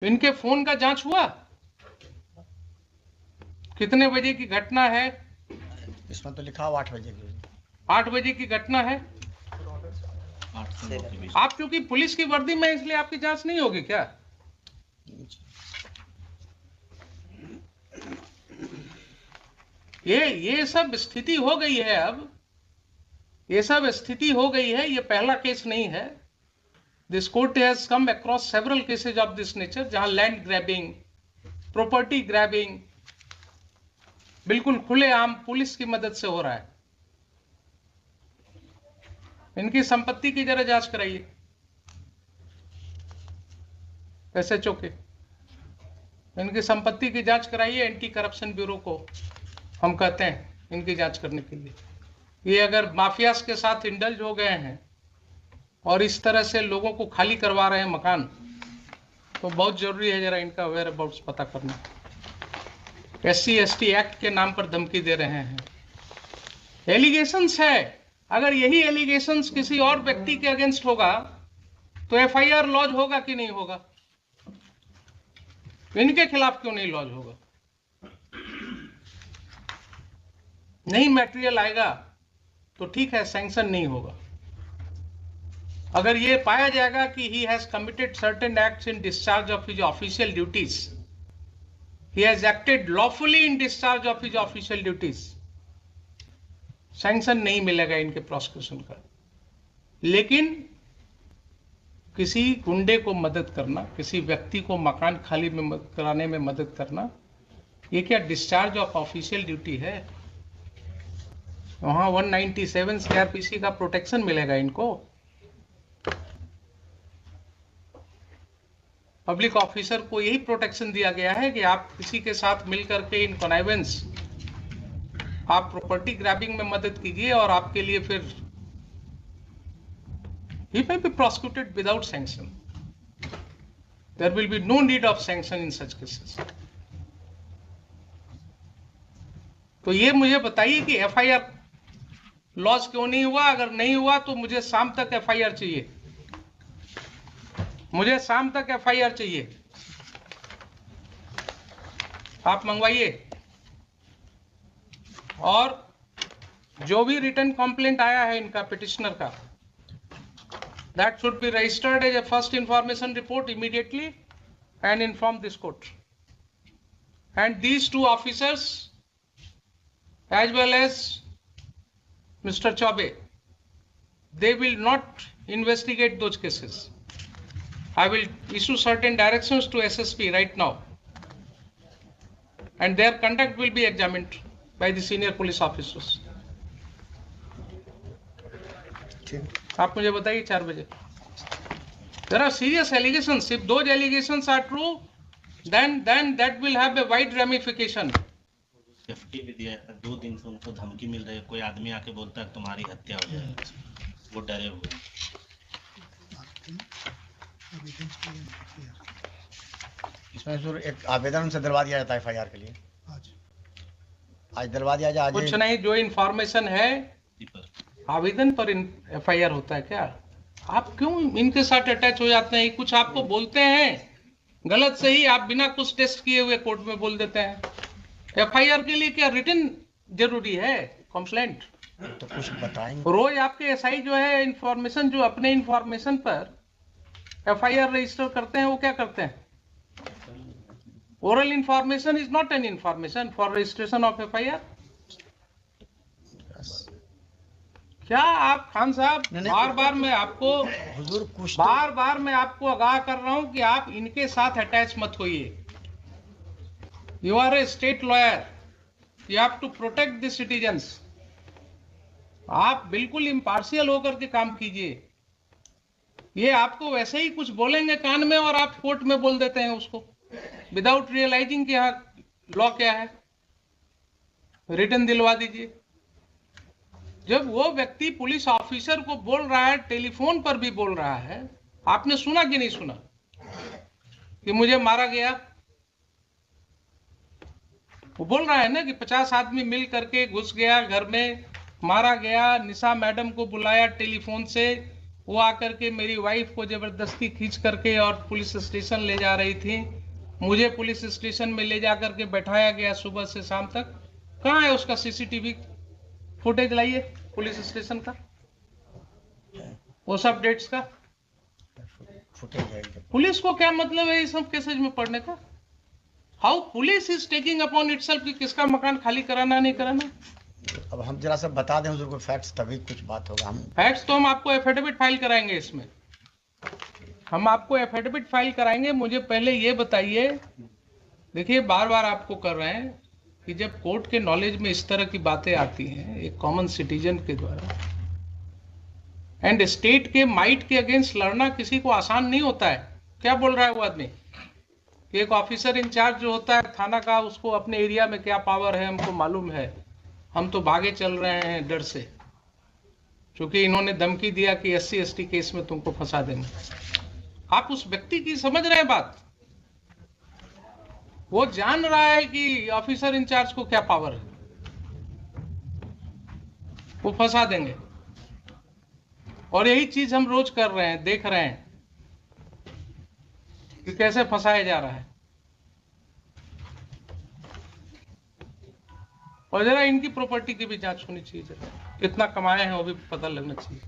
इनके फोन का जांच हुआ? कितने बजे की घटना है? इसमें तो लिखा हुआ 8 बजे की। 8 बजे की घटना है। आप क्योंकि पुलिस की वर्दी में, इसलिए आपकी जांच नहीं होगी क्या? ये सब स्थिति हो गई है। अब ये सब स्थिति हो गई है। ये पहला केस नहीं है। This court has come across several cases of this nature, जहां लैंड ग्रैबिंग, प्रॉपर्टी ग्रैबिंग बिल्कुल खुलेआम पुलिस की मदद से हो रहा है। इनकी संपत्ति की जरा जांच कराइए, एसएचओ के। इनकी संपत्ति की जांच कराइए। एंटी करप्शन ब्यूरो को हम कहते हैं इनकी जांच करने के लिए। ये अगर माफियाज के साथ इंडल्ज हो गए हैं और इस तरह से लोगों को खाली करवा रहे हैं मकान, तो बहुत जरूरी है जरा इनका वेयर अबाउट्स पता करना। SC ST एक्ट के नाम पर धमकी दे रहे हैं। एलिगेशंस है। अगर यही एलिगेशंस किसी और व्यक्ति के अगेंस्ट होगा तो FIR लॉज होगा कि नहीं होगा? इनके खिलाफ क्यों नहीं लॉज होगा? नहीं मटेरियल आएगा तो ठीक है, सैंक्शन नहीं होगा। अगर ये पाया जाएगा कि he has committed certain acts in discharge of his official duties, he has acted lawfully in discharge of his official duties, sanction नहीं मिलेगा इनके प्रोसिक्यूशन का। लेकिन किसी गुंडे को मदद करना, किसी व्यक्ति को मकान खाली में कराने में मदद करना, ये क्या डिस्चार्ज ऑफ ऑफिशियल ड्यूटी है? वहां 197 CRPC का प्रोटेक्शन मिलेगा इनको। पब्लिक ऑफिसर को यही प्रोटेक्शन दिया गया है कि आप किसी के साथ मिलकर के इन कॉनाइवेंस, आप प्रॉपर्टी ग्रैबिंग में मदद कीजिए और आपके लिए फिर he may be prosecuted without sanction. There will be no need of sanction in such cases. तो ये मुझे बताइए कि FIR लॉस क्यों नहीं हुआ? अगर नहीं हुआ तो मुझे शाम तक FIR चाहिए। मुझे शाम तक FIR चाहिए। आप मंगवाइए। और जो भी रिटर्न कंप्लेंट आया है इनका पिटिशनर का, that should be registered as a first information report immediately and inform this court. And these two officers as well as Mr. Chaube, they will not investigate those cases. I will issue certain directions to SSP right now, and their conduct will be examined by the senior police officers. आप मुझे बताइए 4 बजे। There are serious allegations. If those allegations are true, then that will have a wide ramification. Safety भी दिया है। 2 दिन से उनको धमकी मिल रही है। कोई आदमी आके बोलता है तुम्हारी हत्या हो जाएगी, वो डरे हुए। इसमें जरूर एक आवेदन से दिलवा दिया जाता है FIR के लिए। आज दिलवा दिया जाए। कुछ नहीं, जो इन्फॉर्मेशन है आवेदन पर FIR होता है क्या? आप क्यों इनके साथ अटैच हो जाते हैं? कुछ आपको बोलते हैं गलत सही, आप बिना कुछ टेस्ट किए हुए कोर्ट में बोल देते हैं। FIR के लिए क्या रिटन जरूरी है? कंप्लेंट तो कुछ बताएंगे। रोज आपके SI जो है इंफॉर्मेशन, जो अपने इंफॉर्मेशन पर FIR रजिस्टर करते हैं, वो क्या करते हैं? Oral information is not an information for registration of FIR। क्या आप खान साहब, बार बार मैं आपको आगाह कर रहा हूं कि आप इनके साथ अटैच मत होइए। You are a state lawyer, you have to protect the citizens. आप बिल्कुल इम्पार्शियल होकर के काम कीजिए। ये आपको वैसे ही कुछ बोलेंगे कान में और आप कोर्ट में बोल देते हैं उसको, विदाउट रियलाइजिंग कि यहाँ लॉ क्या है। रिटर्न दिलवा दीजिए। जब वो व्यक्ति पुलिस ऑफिसर को बोल रहा है, टेलीफोन पर भी बोल रहा है, आपने सुना कि नहीं सुना कि मुझे मारा गया? वो बोल रहा है ना कि 50 आदमी मिल करके घुस गया घर में, मारा गया, निशा मैडम को बुलाया टेलीफोन से, वो आकर के मेरी वाइफ को जबरदस्ती खींच करके और पुलिस स्टेशन ले जा रही थी। मुझे पुलिस स्टेशन में ले जा करके बैठाया गया सुबह से शाम तक। कहाँ है उसका सीसीटीवी फुटेज? लाइए पुलिस स्टेशन का, वो सब डेट्स का फुटेज है। पुलिस को क्या मतलब है ये सब केसेज में पढ़ने का? How police is taking upon itself कि किसका मकान खाली कराना नहीं कराना। अब हम जरा सा बता दें हुजूर को फैक्ट्स, तभी कुछ बात होगा। हम फैक्ट्स तो हम आपको एफिडेविट फाइल कराएंगे, इसमें हम आपको एफिडेविट फाइल कराएंगे। मुझे पहले ये बताइए, देखिए बार बार आपको कर रहे हैं कि जब कोर्ट के नॉलेज में इस तरह की बातें आती हैं एक कॉमन सिटीजन के द्वारा, एंड स्टेट के माइट के अगेंस्ट लड़ना किसी को आसान नहीं होता है। क्या बोल रहा है वो आदमी कि एक ऑफिसर इंचार्ज जो होता है थाना का, उसको अपने एरिया में क्या पावर है हमको मालूम है, हम तो भागे चल रहे हैं डर से, क्योंकि इन्होंने धमकी दिया कि SC ST केस में तुमको फंसा देंगे। आप उस व्यक्ति की समझ रहे हैं बात? वो जान रहा है कि ऑफिसर इंचार्ज को क्या पावर है, वो फंसा देंगे। और यही चीज हम रोज कर रहे हैं, देख रहे हैं कि कैसे फंसाया जा रहा है। और जरा इनकी प्रॉपर्टी की भी जांच होनी चाहिए, कितना कमाए हैं वो भी पता लगना चाहिए,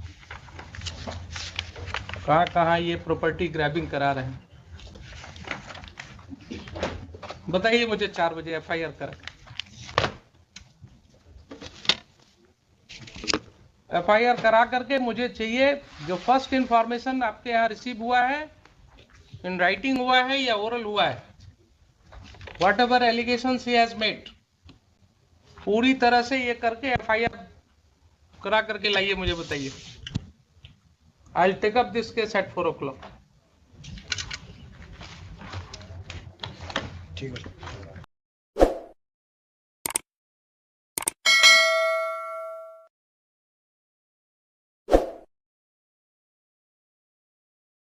कहां कहां ये प्रॉपर्टी ग्रैबिंग करा रहे हैं। बताइए मुझे 4 बजे FIR करा। FIR करा करके मुझे चाहिए जो फर्स्ट इंफॉर्मेशन आपके यहाँ रिसीव हुआ है, इन राइटिंग हुआ है या ओरल हुआ है, what ever allegations he has made, पूरी तरह से ये करके FIR करा करके लाइए, मुझे बताइए। I will take up this case at 4 o'clock। ठीक है।